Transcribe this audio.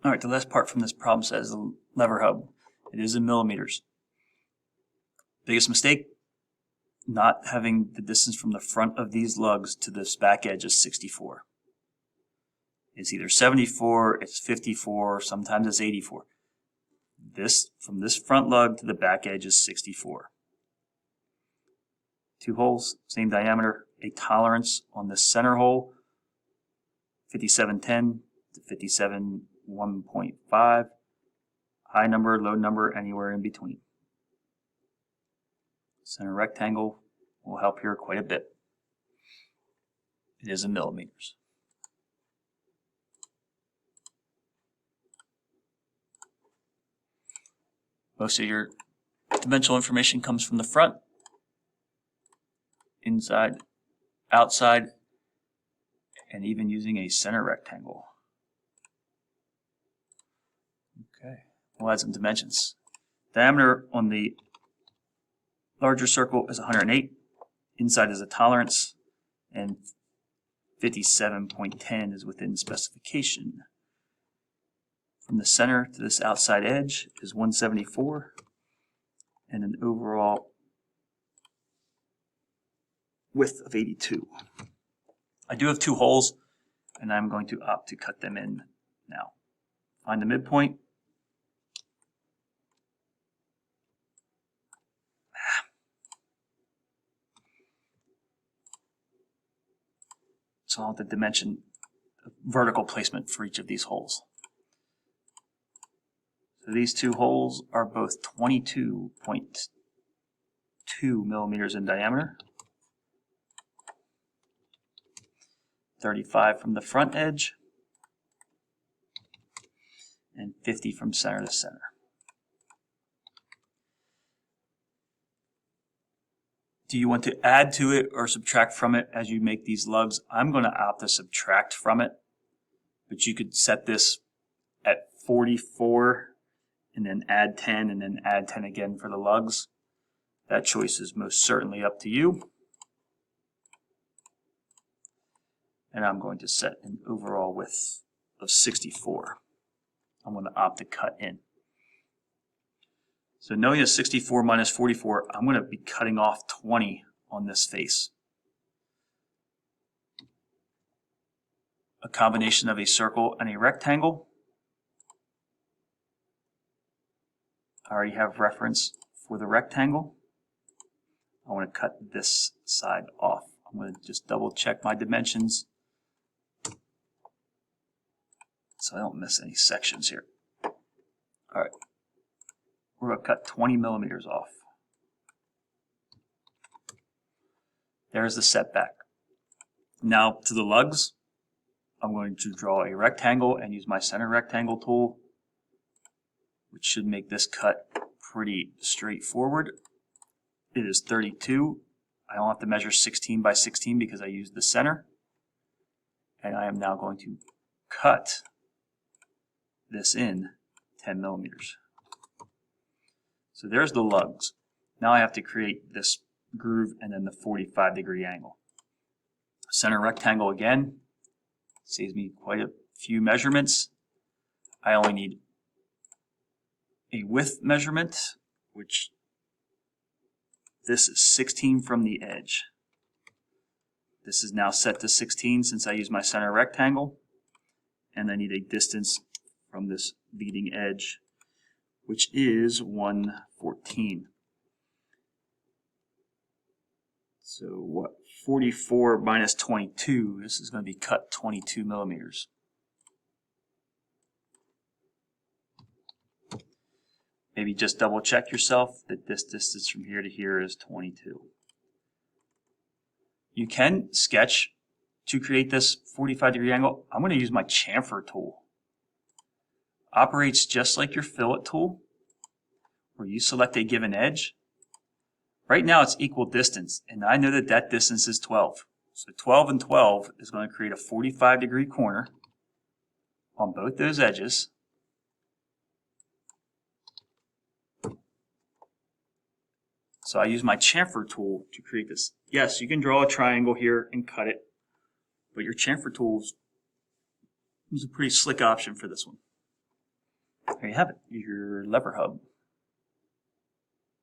All right, the last part from this problem says the lever hub. It is in millimeters. Biggest mistake, not having the distance from the front of these lugs to this back edge is 64. It's either 74, it's 54, sometimes it's 84. This, from this front lug to the back edge is 64. 2 holes, same diameter, a tolerance on the center hole, 5710 to 57.1.5, high number, low number, anywhere in between. Center rectangle will help here quite a bit. It is in millimeters. Most of your dimensional information comes from the front, inside, outside, and even using a center rectangle. Okay, we'll add some dimensions. Diameter on the larger circle is 108. Inside is a tolerance, and 57.10 is within specification. From the center to this outside edge is 174, and an overall width of 82. I do have 2 holes, and I'm going to opt to cut them in now. Find the midpoint. So I'll have the dimension, vertical placement for each of these holes. So these 2 holes are both 22.2 millimeters in diameter, 35 from the front edge, and 50 from center to center. Do you want to add to it or subtract from it as you make these lugs? I'm going to opt to subtract from it, but you could set this at 44 and then add 10 and then add 10 again for the lugs. That choice is most certainly up to you. And I'm going to set an overall width of 64. I'm going to opt to cut in. So knowing that 64 minus 44, I'm going to be cutting off 20 on this face. A combination of a circle and a rectangle. I already have reference for the rectangle. I want to cut this side off. I'm going to just double check my dimensions so I don't miss any sections here. All right. We're going to cut 20 millimeters off. There's the setback. Now to the lugs, I'm going to draw a rectangle and use my center rectangle tool, which should make this cut pretty straightforward. It is 32. I don't have to measure 16 by 16 because I used the center. And I am now going to cut this in 10 millimeters. So there's the lugs. Now I have to create this groove and then the 45-degree angle. Center rectangle again. Saves me quite a few measurements. I only need a width measurement, which this is 16 from the edge. This is now set to 16 since I use my center rectangle. And I need a distance from this leading edge, which is 114. So what? 44 minus 22, this is going to be cut 22 millimeters. Maybe just double check yourself that this distance from here to here is 22. You can sketch to create this 45-degree angle. I'm going to use my chamfer tool. Operates just like your fillet tool, where you select a given edge. Right now it's equal distance, and I know that that distance is 12. So 12 and 12 is going to create a 45-degree corner on both those edges. So I use my chamfer tool to create this. Yes, you can draw a triangle here and cut it, but your chamfer tool is a pretty slick option for this one. there you have it, your lever hub.